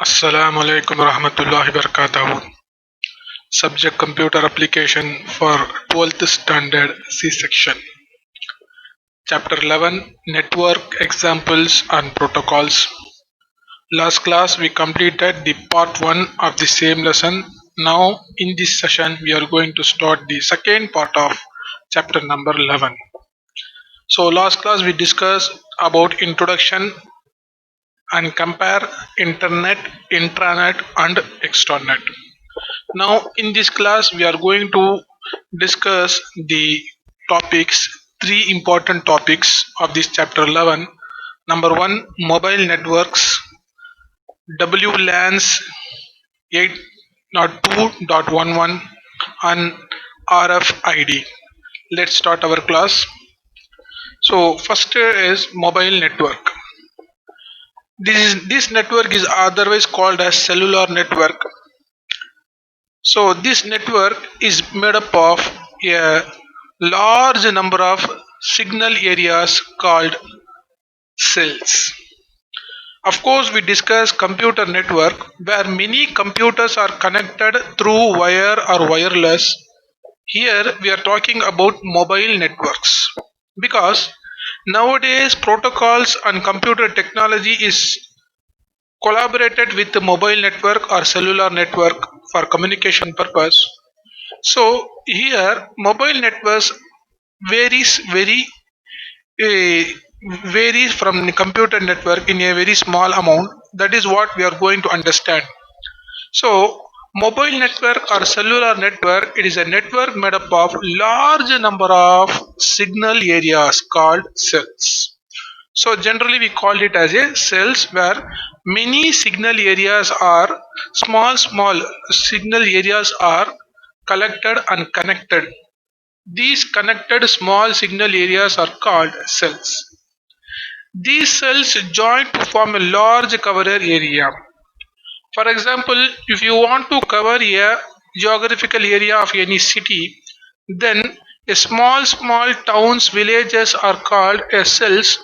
Assalamu alaikum warahmatullahi wabarakatuh. Subject Computer Application for 12th Standard C Section. Chapter 11 Network Examples and Protocols. Last class we completed the part 1 of the same lesson. Now in this session we are going to start the second part of chapter number 11. So last class we discussed about introduction and compare internet, intranet and extranet. Now, in this class, we are going to discuss the topics, three important topics of this chapter 11. Number one, mobile networks, WLANs 802.11 and RFID. Let's start our class. So, first is mobile network. This network is otherwise called as cellular network. So this network is made up of a large number of signal areas called cells. Of course, we discuss computer network where many computers are connected through wire or wireless. Here we are talking about mobile networks because nowadays protocols and computer technology is collaborated with the mobile network or cellular network for communication purpose. So here mobile networks varies very uh, varies from the computer network in a very small amount. That is what we are going to understand. So mobile network or cellular network, it is a network made up of large number of signal areas called cells. So generally we call it as a cells where many signal areas are small signal areas are collected and connected. These connected small signal areas are called cells. These cells join to form a large cover area. For example, if you want to cover a geographical area of any city, then a small towns, villages are called as cells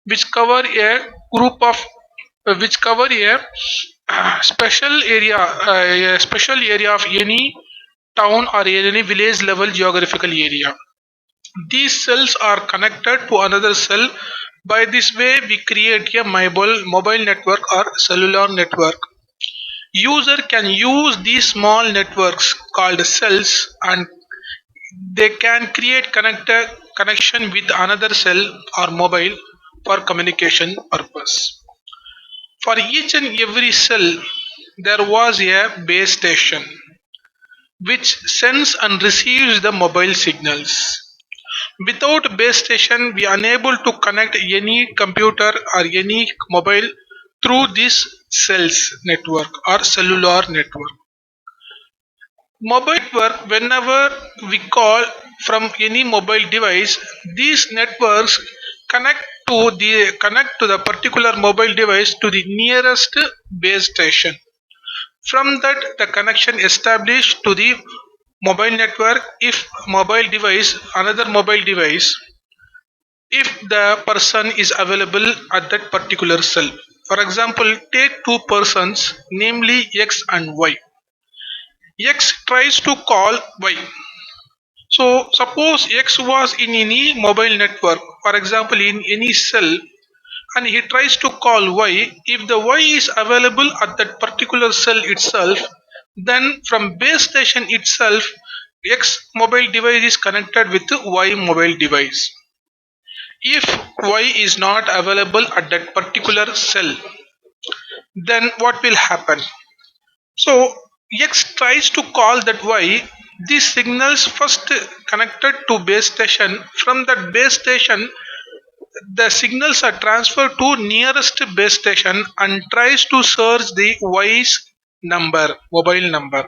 which cover a group of which cover a special area of any town or any village level geographical area. These cells are connected to another cell. By this way we create a mobile network or cellular network. User can use these small networks called cells and they can create connection with another cell or mobile for communication purpose. For each and every cell, there was a base station which sends and receives the mobile signals. Without base station, we are unable to connect any computer or any mobile through this cells network or cellular network. Mobile network, whenever we call from any mobile device, these networks connect to the particular mobile device to the nearest base station. From that, the connection established to the mobile network. If mobile device, another mobile device, if the person is available at that particular cell. For example, take two persons, namely X and Y. X tries to call Y. So suppose X was in any mobile network, for example in any cell, and he tries to call Y. If the Y is available at that particular cell itself, then from base station itself, X mobile device is connected with Y mobile device. If Y is not available at that particular cell, then what will happen? So X tries to call that Y. These signals first connected to base station. From that base station, the signals are transferred to nearest base station and tries to search the Y's mobile number.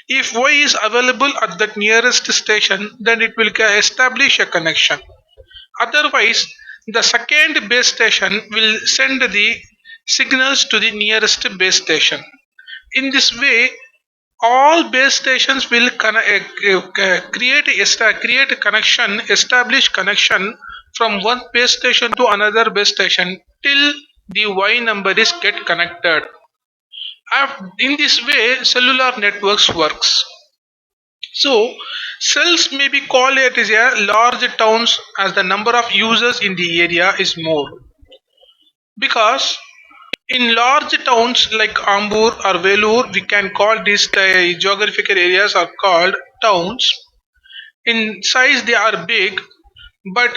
If Y is available at that nearest station, then it will establish a connection. Otherwise, the second base station will send the signals to the nearest base station. In this way, all base stations will create a connection, establish connection from one base station to another base station till the Y number is get connected. In this way, cellular networks works. So, cells may be called it as a large towns as the number of users in the area is more. Because in large towns like Ambur or Velur, we can call these geographical areas are called towns. In size, they are big, but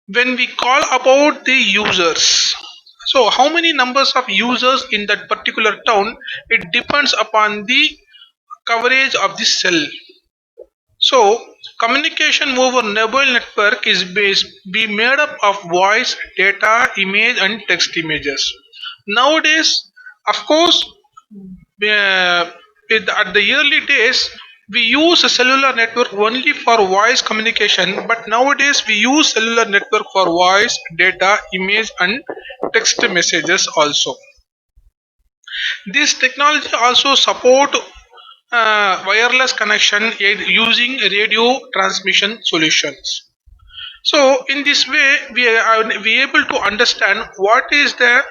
when we call about the users, so how many numbers of users in that particular town, it depends upon the coverage of the cell. So communication over mobile network is be made up of voice, data, image, and text images. Nowadays, of course, at the early days, we use a cellular network only for voice communication, but nowadays we use cellular network for voice, data, image, and text messages also. This technology also support wireless connection using radio transmission solutions. So in this way, we able to understand what is the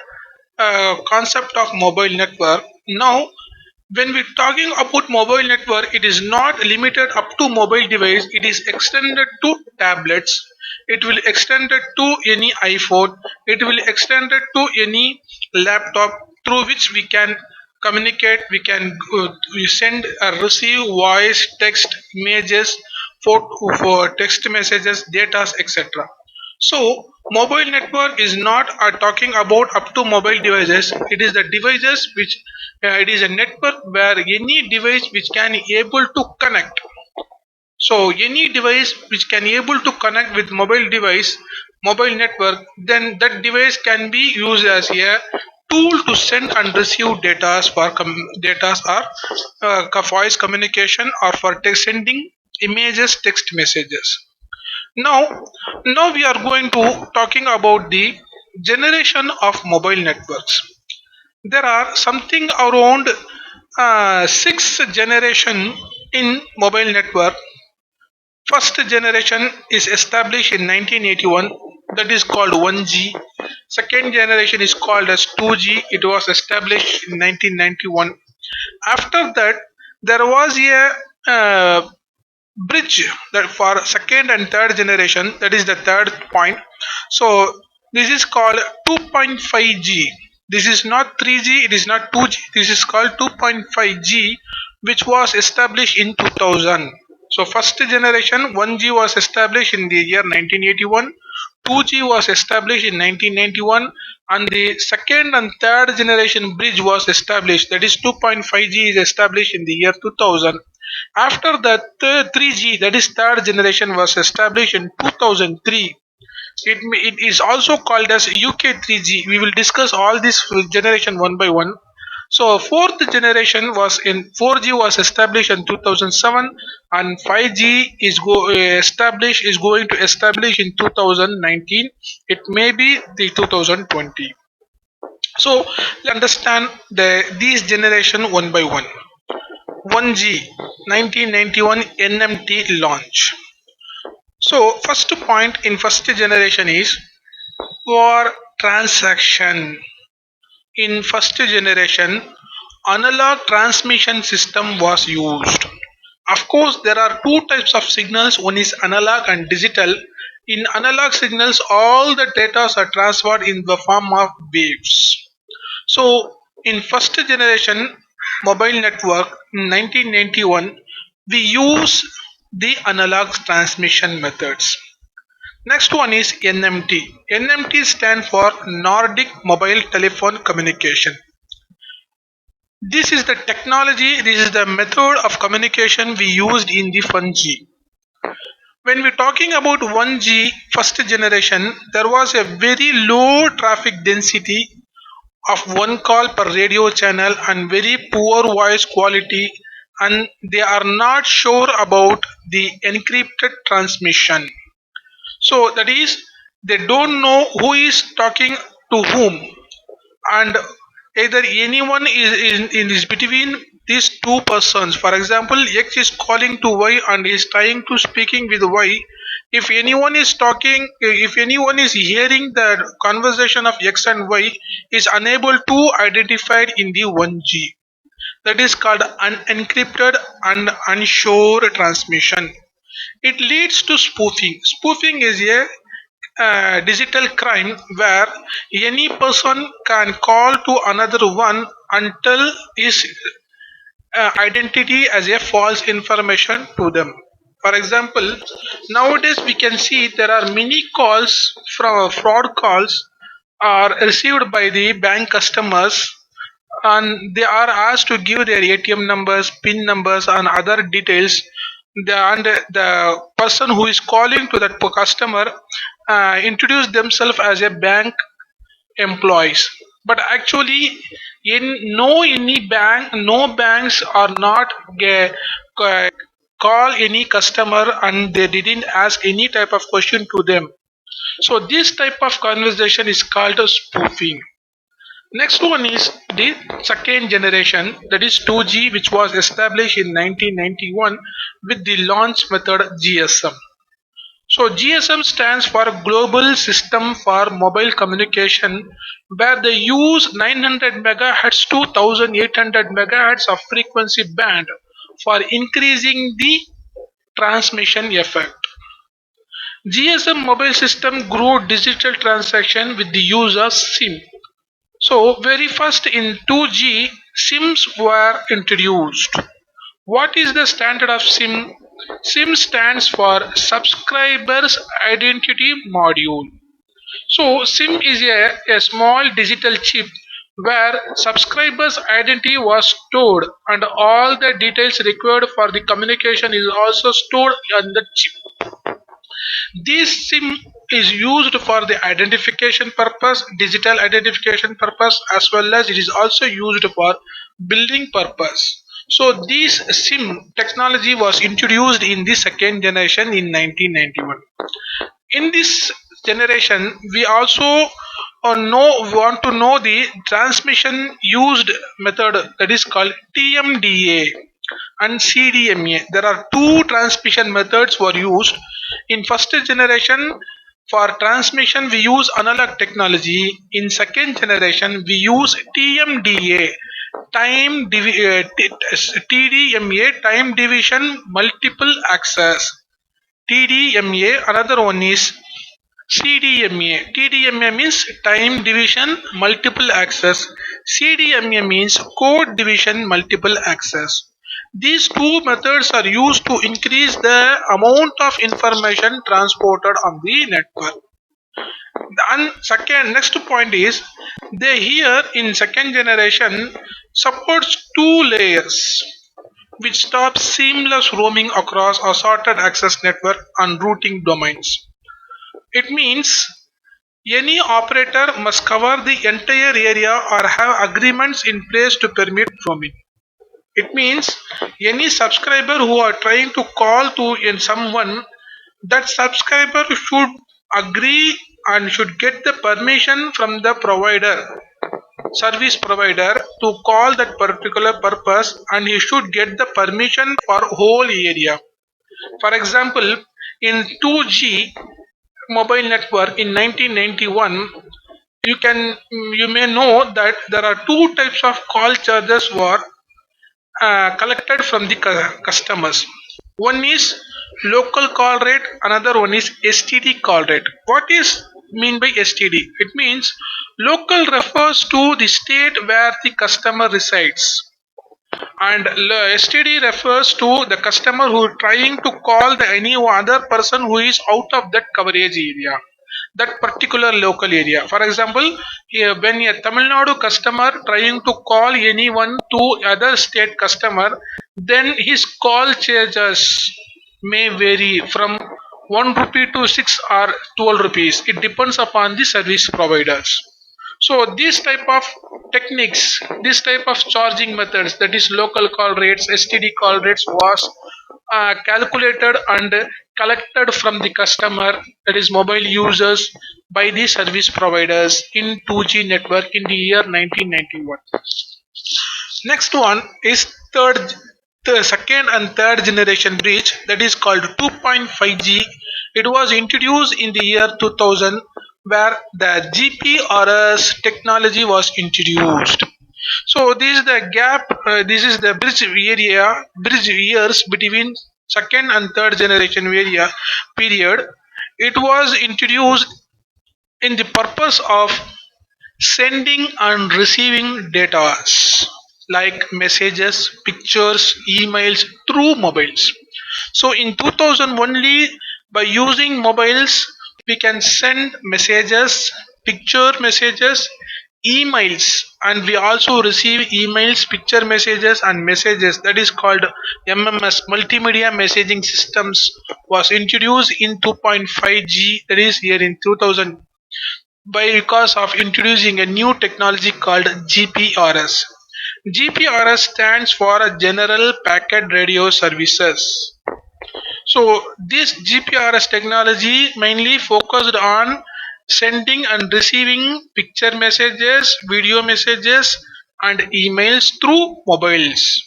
concept of mobile network. Now, when we're talking about mobile network, it is not limited up to mobile device. It is extended to tablets. It will extended to any iPhone. It will extended to any laptop through which we can communicate. We send or receive voice, text, images, for text messages, data, etc. So mobile network is not talking about up to mobile devices. It is the devices which it is a network where any device which can able to connect. So any device which can able to connect with mobile network, then that device can be used as a tool to send and receive data for data or voice communication or for text sending images, text messages. Now, now we are going to talking about the generation of mobile networks. There are something around six generation in mobile network. First generation is established in 1981. That is called 1G. Second generation is called as 2G. It was established in 1991. After that, there was a bridge that for second and third generation, that is the third point. So this is called 2.5G. This is not 3G, it is not 2G, this is called 2.5G, which was established in 2000. So first generation 1G was established in the year 1981, 2G was established in 1991, and the second and third generation bridge was established, that is 2.5G is established in the year 2000. After that, 3G, that is third generation, was established in 2003. It is also called as UK 3G. We will discuss all this generation one by one. So fourth generation was in 4G was established in 2007, and 5G is going to establish in 2019. It may be the 2020. So understand these generation one by one. 1G 1991 NMT launch. So first point in first generation is for transaction. In first generation, analog transmission system was used. Of course, there are two types of signals. One is analog and digital. In analog signals, all the data are transferred in the form of waves. So in first generation mobile network in 1991, we use the analog transmission methods. Next one is NMT. NMT stand for Nordic Mobile Telephone Communication. This is the technology, this is the method of communication we used in the 1G. When we're talking about 1G first generation, there was a very low traffic density of one call per radio channel and very poor voice quality, and they are not sure about the encrypted transmission. So that is, they don't know who is talking to whom, and either anyone is between these two persons. For example, X is calling to Y and is trying to speaking with Y. If anyone is talking, if anyone is hearing the conversation of X and Y, is unable to identify in the 1G. That is called unencrypted and unsure transmission. It leads to spoofing. Spoofing is a digital crime where any person can call to another one until his identity as a false information to them. For example, nowadays we can see there are many calls from fraud calls are received by the bank customers, and they are asked to give their ATM numbers, PIN numbers, and other details. The person who is calling to that customer introduce themselves as a bank employees, but actually in no any bank, no banks are not ca- call any customer and they didn't ask any type of question to them. So this type of conversation is called a spoofing. Next one is the second generation, that is 2G, which was established in 1991 with the launch method GSM. So GSM stands for Global System for Mobile Communication, where they use 900 MHz to 1800 MHz of frequency band for increasing the transmission effect. GSM mobile system grew digital transaction with the use of SIM. So very first in 2G, SIMs were introduced. What is the standard of SIM? SIM stands for Subscribers Identity Module. So SIM is a small digital chip where subscribers' identity was stored and all the details required for the communication is also stored on the chip. This SIM is used for the identification purpose, digital identification purpose, as well as it is also used for building purpose. So this SIM technology was introduced in the second generation in 1991. In this generation, we also want to know the transmission used method, that is called TMDA and CDMA. There are two transmission methods were used. In first generation, for transmission we use analog technology. In second generation we use TMDA, TDMA, time division multiple access. TDMA, another one is CDMA. TDMA means time division multiple access. CDMA means code division multiple access. These two methods are used to increase the amount of information transported on the network. And second, next point is they here in second generation supports two layers which stops seamless roaming across assorted access network and routing domains. It means any operator must cover the entire area or have agreements in place to permit roaming. It means any subscriber who are trying to call to in someone, that subscriber should agree and should get the permission from the provider, service provider, to call that particular purpose, and he should get the permission for whole area. For example, in 2G mobile network in 1991, you may know that there are two types of call charges were collected from the customers. One is local call rate, another one is STD call rate. What is mean by STD? It means local refers to the state where the customer resides, and STD refers to the customer who is trying to call the any other person who is out of that coverage area, that particular local area. For example, here, when a Tamil Nadu customer trying to call anyone to other state customer, then his call charges may vary from 1 rupee to 6 or 12 rupees. It depends upon the service providers. So these type of techniques, this type of charging methods, that is local call rates, STD call rates, was calculated and collected from the customer, that is mobile users, by the service providers in 2G network in the year 1991. Next one is third. the second and third generation bridge, that is called 2.5G. It was introduced in the year 2000, where the GPRS technology was introduced. So this is the gap, this is the bridge years between second and third generation area period. It was introduced in the purpose of sending and receiving data like messages, pictures, emails through mobiles. So in 2000 only, by using mobiles, we can send messages, picture messages, emails, and we also receive emails, picture messages, and messages. That is called MMS, multimedia messaging systems, was introduced in 2.5G, that is here in 2000, by because of introducing a new technology called GPRS. GPRS stands for General Packet Radio Services. So this GPRS technology mainly focused on sending and receiving picture messages, video messages, and emails through mobiles.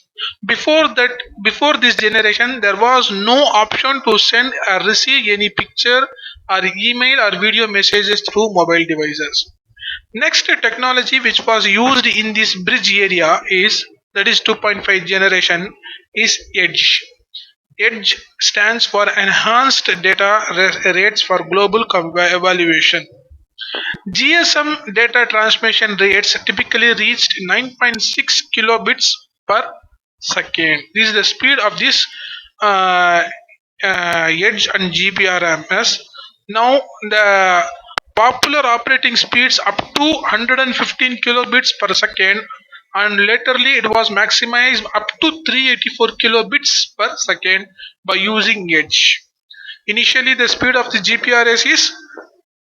Before that, before this generation, there was no option to send or receive any picture or email or video messages through mobile devices. Next technology which was used in this bridge area is, that is 2.5 generation, is Edge. Edge stands for Enhanced Data Rates for Global Evaluation. GSM data transmission rates typically reached 9.6 kilobits per second. This is the speed of this uh, Edge and GPRMS. Now the popular operating speeds up to 115 kilobits per second, and laterly it was maximized up to 384 kilobits per second by using Edge. Initially, the speed of the GPRS is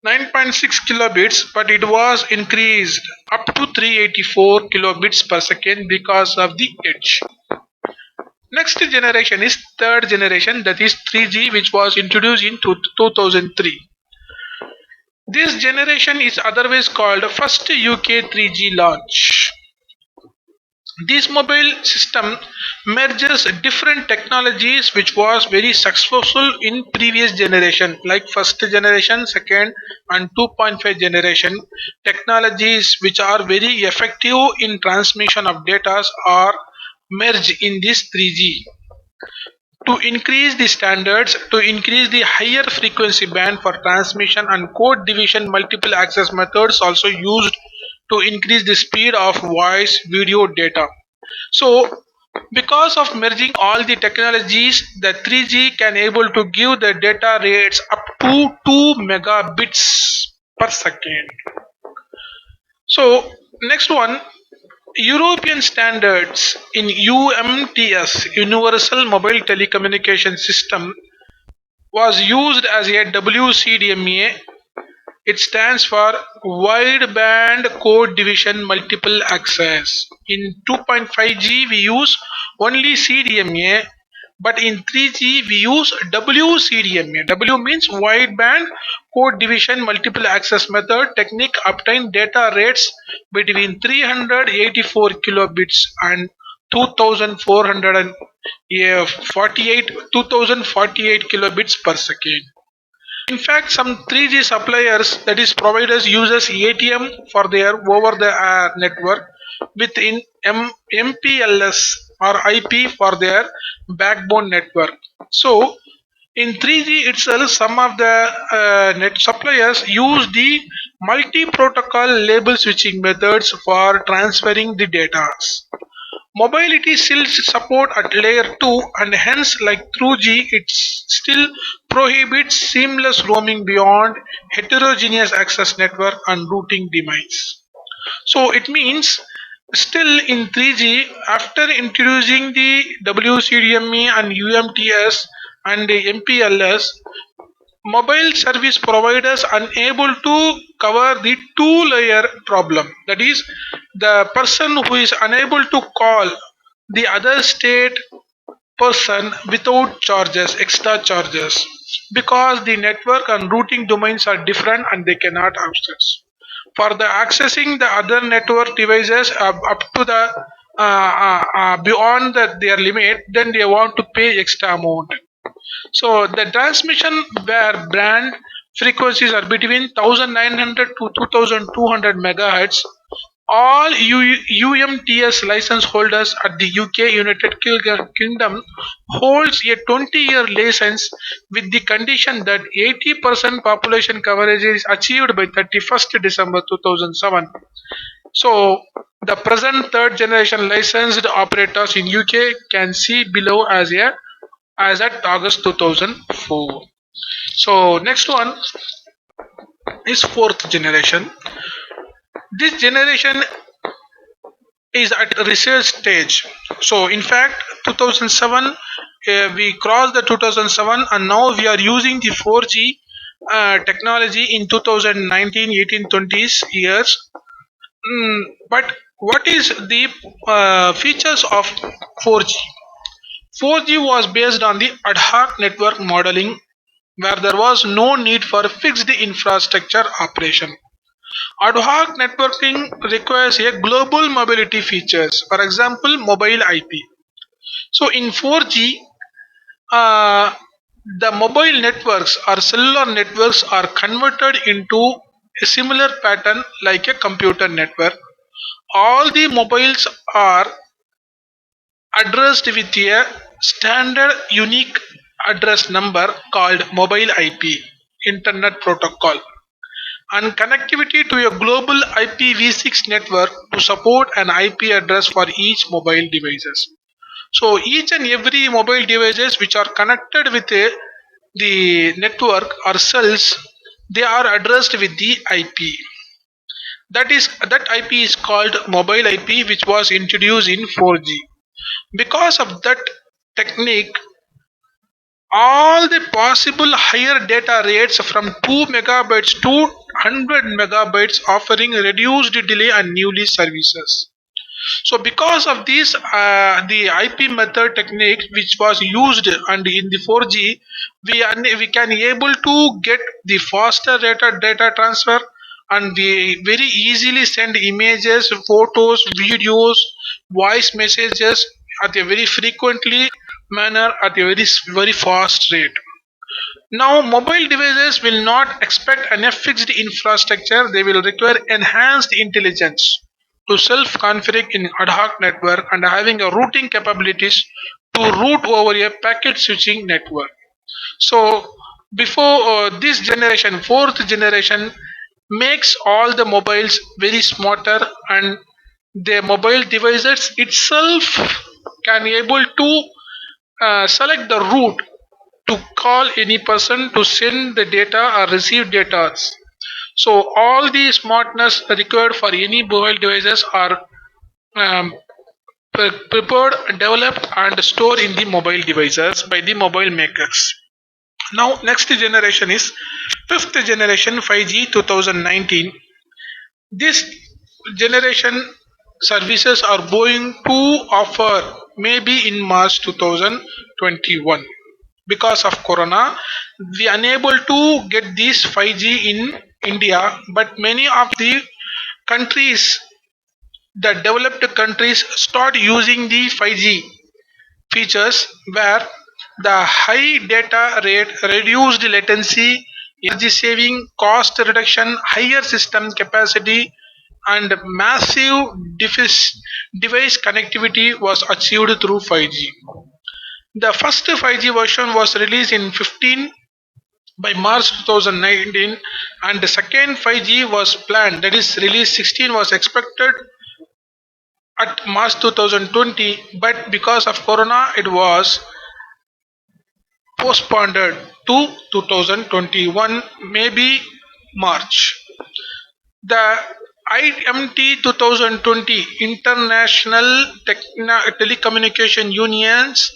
9.6 kilobits, but it was increased up to 384 kilobits per second because of the Edge. Next generation is third generation, that is 3G, which was introduced in 2003. This generation is otherwise called first UK 3G launch. This mobile system merges different technologies which was very successful in previous generation, like first generation, second, and 2.5 generation. Technologies which are very effective in transmission of data are merged in this 3G. To increase the standards, to increase the higher frequency band for transmission, and code division multiple access methods also used to increase the speed of voice video data. So because of merging all the technologies, the 3G can able to give the data rates up to 2 megabits per second. So next one, European standards in UMTS, Universal Mobile Telecommunication System, was used as a WCDMA. It stands for Wideband Code Division Multiple Access. In 2.5G we use only CDMA, but in 3G we use WCDMA. W means Wideband Code Division Multiple Access method technique obtain data rates between 384 kilobits and 2448 kilobits per second. In fact, some 3G suppliers, that is providers, uses ATM for their over the air network with MPLS or IP for their backbone network. So in 3G itself, some of the net suppliers use the multi-protocol label switching methods for transferring the data. Mobility still support at layer 2, and hence like through G it still prohibits seamless roaming beyond heterogeneous access network and routing domains. So it means still in 3G, after introducing the WCDMA and UMTS and the MPLS, mobile service providers unable to cover the two layer problem. That is, the person who is unable to call the other state person without charges, extra charges, because the network and routing domains are different and they cannot access. For the accessing the other network devices up to the beyond their limit, then they want to pay extra amount. So the transmission where band frequencies are between 1900 to 2200 megahertz. All UMTS license holders at the UK United Kingdom holds a 20-year license with the condition that 80% population coverage is achieved by 31st December 2007. So the present third generation licensed operators in UK can see below as at August 2004. So next one is fourth generation. This generation is at research stage. So in fact 2007 we crossed the 2007 and now we are using the 4G technology in 2019, 18, 20s years. But what is the features of 4G? 4G was based on the ad hoc network modeling where there was no need for fixed infrastructure operation. Ad hoc networking requires a global mobility features, for example, mobile IP. So in 4G, uh, the mobile networks or cellular networks are converted into a similar pattern like a computer network. All the mobiles are addressed with a standard unique address number called mobile IP, Internet Protocol, and connectivity to a global IPv6 network to support an IP address for each mobile devices. So each and every mobile devices which are connected with the network or cells, they are addressed with the IP. That IP is called mobile IP, which was introduced in 4G. Because of that technique, all the possible higher data rates from 2 megabytes to 100 megabytes offering reduced delay and newly services. So because of this, the IP method technique which was used and in the 4G, we can able to get the faster data transfer, and we very easily send images, photos, videos, voice messages at a very frequently manner at a very fast rate. Now, mobile devices will not expect an fixed infrastructure, they will require enhanced intelligence to self configure in ad hoc network and having a routing capabilities to route over a packet switching network. So, before this generation, fourth generation, makes all the mobiles very smarter, and the mobile devices itself can able to select the route to call any person to send the data or receive data. So all the smartness required for any mobile devices are um, prepared, developed, and stored in the mobile devices by the mobile makers. Now, next generation is fifth generation 5G 2019. This generation services are going to offer maybe in March 2021. Because of corona, we unable to get this 5G in India, but many of the countries, the developed countries, start using the 5G features where the high data rate, reduced latency, energy saving, cost reduction, higher system capacity, and massive device connectivity was achieved through 5G. The first 5G version was released in 15 by March 2019, and the second 5G was planned, that is release 16 was expected at March 2020, but because of corona it was postponed to 2021, maybe March. The IMT 2020 International Telecommunication Unions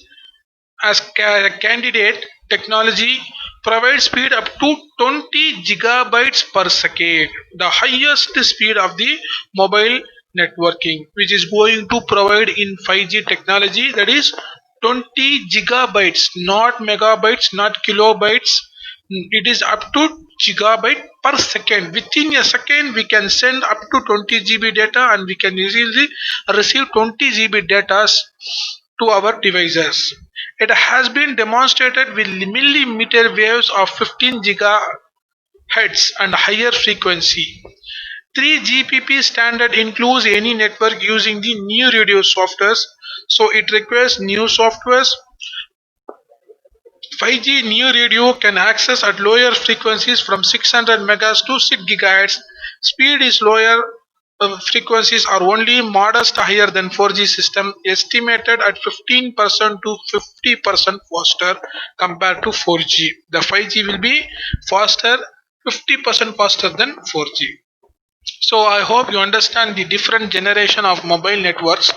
as candidate technology provides speed up to 20 gigabytes per second, the highest speed of the mobile networking, which is going to provide in 5G technology, that is 20 gigabytes, not megabytes, not kilobytes. It is up to gigabyte per second. Within a second, we can send up to 20 GB data, and we can easily receive 20 GB data to our devices. It has been demonstrated with millimeter waves of 15 gigahertz and higher frequency. 3GPP standard includes any network using the new radio softwares, so it requires new softwares. 5G new radio can access at lower frequencies from 600 megas to 6 gigahertz. Speed is lower. Frequencies are only modest higher than 4G system, estimated at 15% to 50% faster compared to 4G. The 5G will be faster, 50% faster than 4G. So I hope you understand the different generation of mobile networks.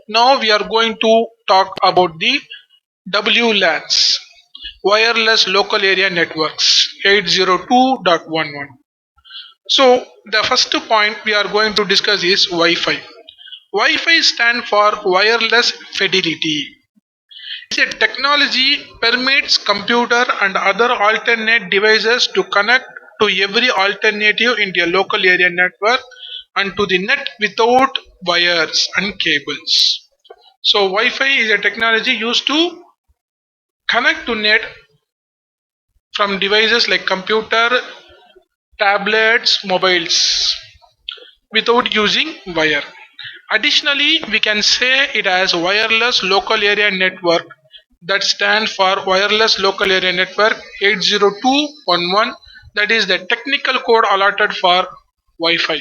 Now we are going to talk about the WLANs, wireless local area networks 802.11. So the first point we are going to discuss is Wi-Fi. Wi-Fi stands for wireless fidelity. It's a technology permits computer and other alternate devices to connect to every alternative in their local area network and to the net without wires and cables. So Wi-Fi is a technology used to connect to net from devices like computer, tablets, mobiles without using wire. Additionally, we can say it as wireless local area network, that stands for wireless local area network 802.11, that is the technical code allotted for Wi-Fi.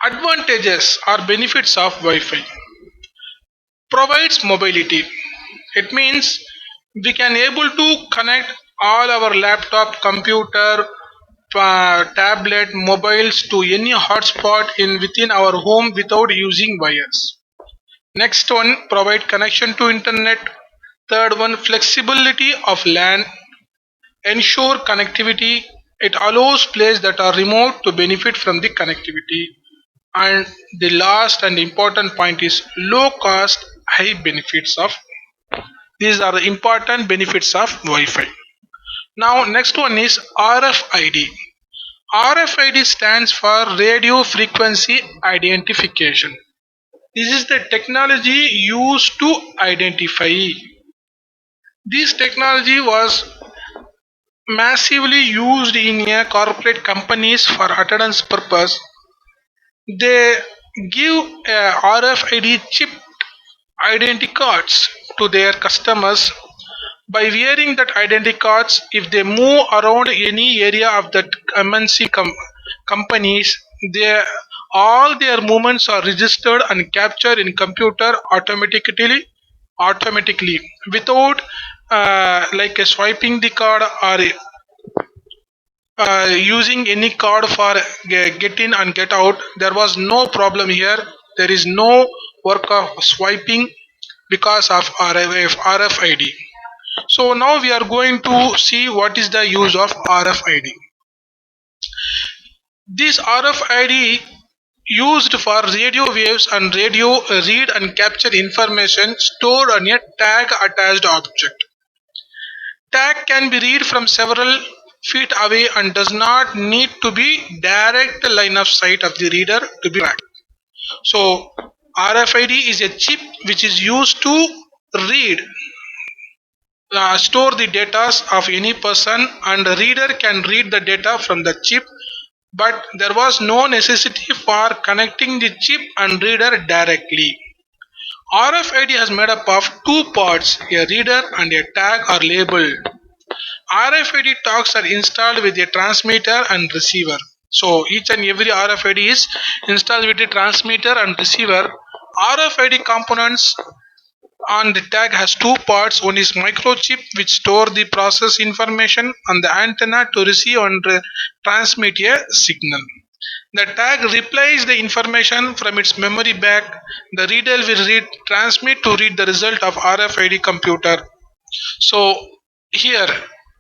Advantages or benefits of Wi-Fi: provides mobility. It means we can able to connect all our laptop, computer, tablet, mobiles to any hotspot in within our home without using wires. Next one, provide connection to internet. Third one, flexibility of LAN, ensure connectivity. It allows places that are remote to benefit from the connectivity. And the last and important point is low cost, high benefits of. These are the important benefits of Wi-Fi. Now next one is RFID. RFID stands for radio frequency identification. This is the technology used to identify. This technology was massively used in corporate companies for attendance purpose. They give RFID chip identity cards to their customers. By wearing that identity cards, if they move around any area of that MNC companies, they all their movements are registered and captured in computer automatically without like swiping the card or using any card for get in and get out. There was no problem here. There is no work of swiping because of RFID. So now we are going to see what is the use of RFID. This RFID used for radio waves and radio read and capture information stored on a tag attached object. Tag can be read from several feet away and does not need to be direct line of sight of the reader to be tracked. So RFID is a chip which is used to read store the data of any person, and the reader can read the data from the chip, but there was no necessity for connecting the chip and reader directly. RFID is made up of two parts, a reader and a tag are labeled. RFID tags are installed with a transmitter and receiver. So each and every RFID is installed with a transmitter and receiver. RFID components on the tag has two parts. One is microchip which store the process information, and the antenna to receive and transmit a signal. The tag replies the information from its memory back. The reader will transmit to read the result of RFID computer. So here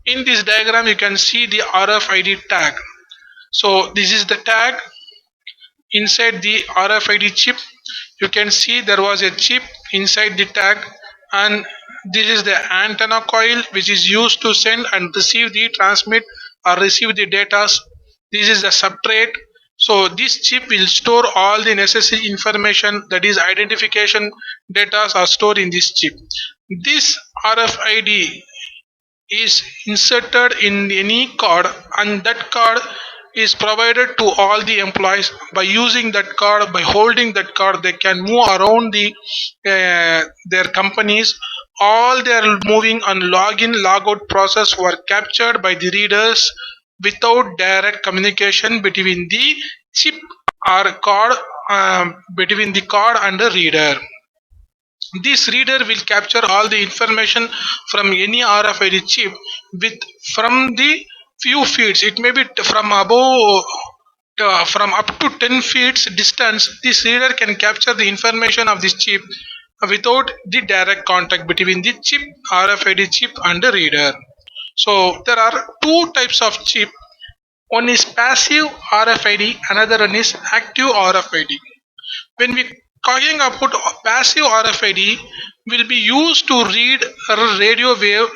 in this diagram you can see the RFID tag. So this is the tag inside the RFID chip. You can see there was a chip inside the tag, and this is the antenna coil which is used to send and receive the transmit or receive the data. This is the substrate. So this chip will store all the necessary information, that is identification data are stored in this chip. This RFID is inserted in any card, and that card is provided to all the employees. By using that card, by holding that card, they can move around their companies. All their moving and login logout process were captured by the readers without direct communication between the chip or card, between the card and the reader. This reader will capture all the information from any RFID chip with from the few feet. It may be from above, from up to 10 feet distance. This reader can capture the information of this chip without the direct contact between the chip, RFID chip, and the reader. So there are two types of chip. One is passive RFID, another one is active RFID. When we talking about passive RFID, will be used to read a radio wave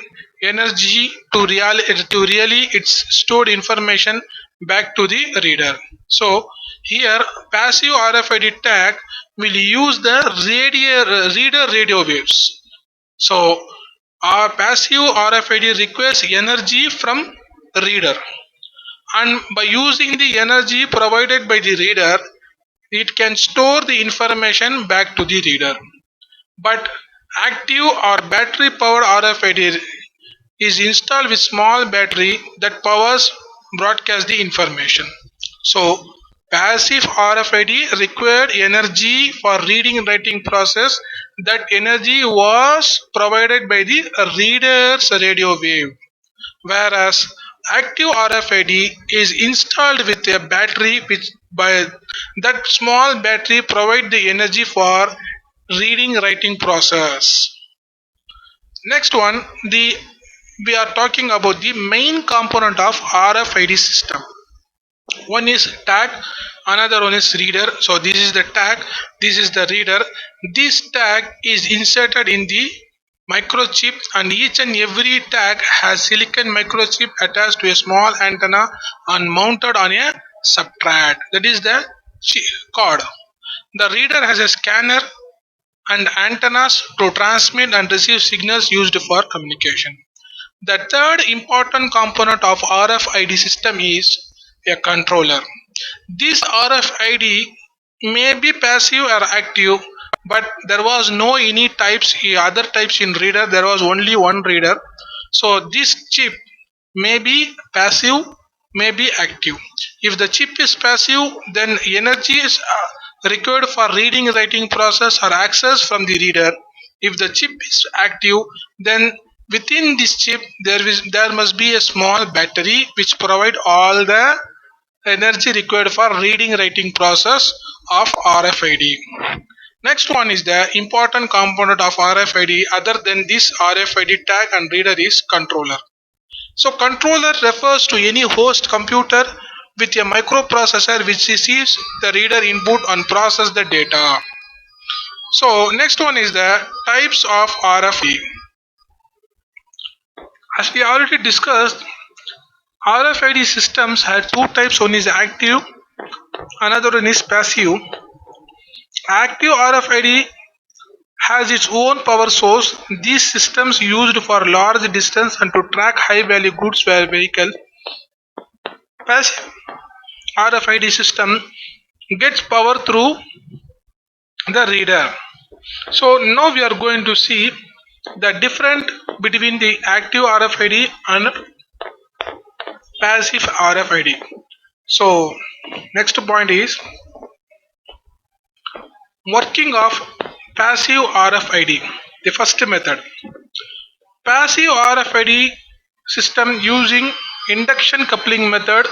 energy to really its stored information back to the reader. So here passive RFID tag will use the reader radio waves. So our passive RFID requires energy from reader, and by using the energy provided by the reader, it can store the information back to the reader. But active or battery powered RFID is installed with small battery that powers broadcast the information. So passive RFID required energy for reading and writing process. That energy was provided by the reader's radio wave, whereas active RFID is installed with a battery which by that small battery provide the energy for reading writing process. Next one, the we are talking about the main component of RFID system. One is tag, another one is reader. So this is the tag, this is the reader. This tag is inserted in the microchip, and each and every tag has silicon microchip attached to a small antenna and mounted on a substrate, that is the card. The reader has a scanner and antennas to transmit and receive signals used for communication. The third important component of RFID system is a controller. This RFID may be passive or active, but there was no any types, other types in reader. There was only one reader. So this chip may be passive, may be active. If the chip is passive, then energy is required for reading writing process or access from the reader. If the chip is active, then within this chip there must be a small battery which provide all the energy required for reading writing process of RFID. Next one is the important component of RFID other than this RFID tag and reader is controller. So controller refers to any host computer with a microprocessor which receives the reader input and process the data. So next one is the types of RFID. As we already discussed, RFID systems have two types. One is active, another one is passive. Active RFID has its own power source. These systems used for large distance and to track high value goods per vehicle. Passive RFID system gets power through the reader. So now we are going to see the difference between the active RFID and passive RFID. So next point is working of passive RFID. The first method. Passive RFID system using induction coupling method.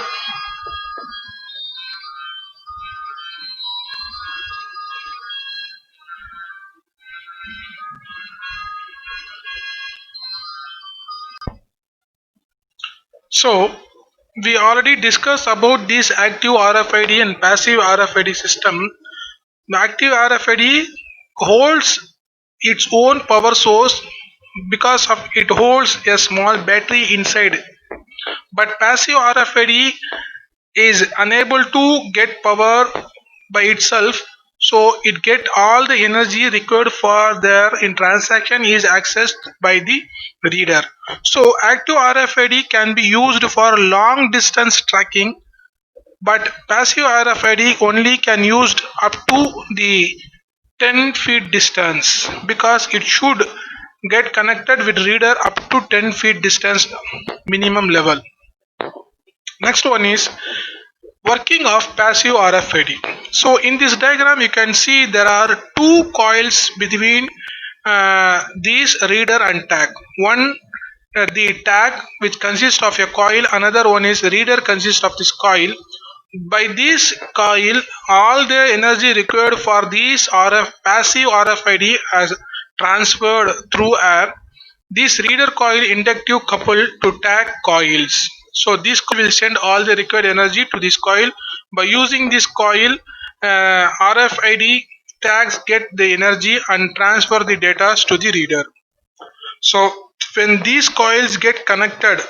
So we already discussed about this active RFID and passive RFID system. The active RFID holds its own power source because of it holds a small battery inside. But passive RFID is unable to get power by itself, so it get all the energy required for their in transaction is accessed by the reader. So active RFID can be used for long distance tracking, but passive RFID only can used up to the 10 feet distance, because it should get connected with reader up to 10 feet distance minimum level. Next one is working of passive RFID. So in this diagram you can see there are two coils between these reader and tag. One the tag which consists of a coil, another one is reader consists of this coil. By this coil all the energy required for these passive RFID as transferred through air. This reader coil inductive coupled to tag coils. So this coil will send all the required energy to this coil. By using this coil, RFID tags get the energy and transfer the data to the reader. So when these coils get connected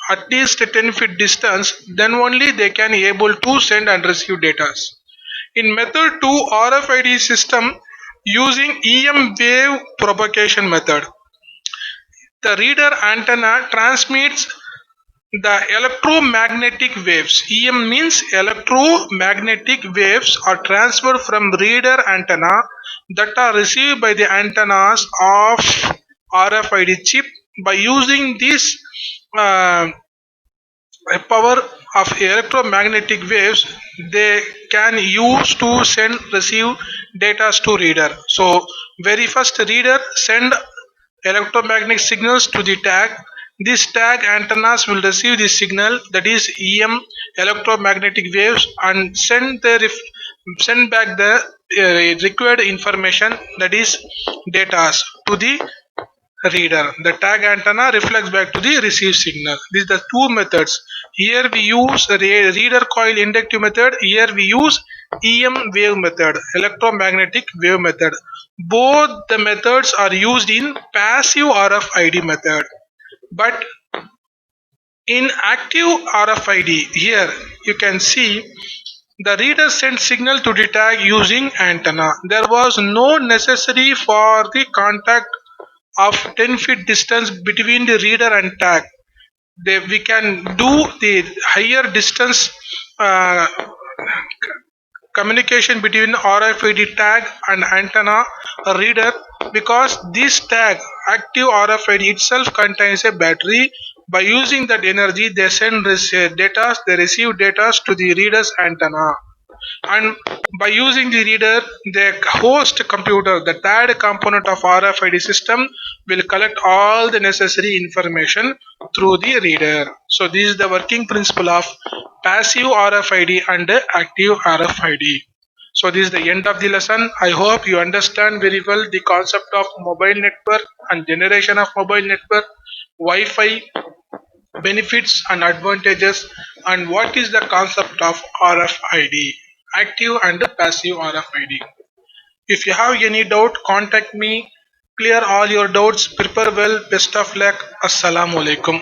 at least 10 feet distance, then only they can able to send and receive data. In method 2, RFID system using EM wave propagation method. The reader antenna transmits the electromagnetic waves. EM means electromagnetic waves are transferred from reader antenna that are received by the antennas of RFID chip. By using this uh, power of electromagnetic waves, they can use to send receive data to reader. So very first reader send electromagnetic signals to the tag. This tag antennas will receive the signal, that is EM electromagnetic waves, and send back the required information, that is data, to the reader. The tag antenna reflects back to the received signal. These are the two methods. Here we use reader coil inductive method. Here we use EM wave method, electromagnetic wave method. Both the methods are used in passive RFID method. But in active RFID, here you can see the reader sent signal to the tag using antenna. There was no necessary for the contact of 10 feet distance between the reader and tag. We can do the higher distance uh, communication between RFID tag and antenna reader, because this tag active RFID itself contains a battery. By using that energy they send data, they receive data to the reader's antenna, and by using the reader, the host computer, the third component of RFID system, will collect all the necessary information through the reader. So this is the working principle of passive RFID and active RFID. So this is the end of the lesson. I hope you understand very well the concept of mobile network and generation of mobile network, Wi-Fi, benefits and advantages, and what is the concept of RFID, active and passive RFID. If you have any doubt, contact me. Clear all your doubts. Prepare well. Best of luck. Assalamu alaikum.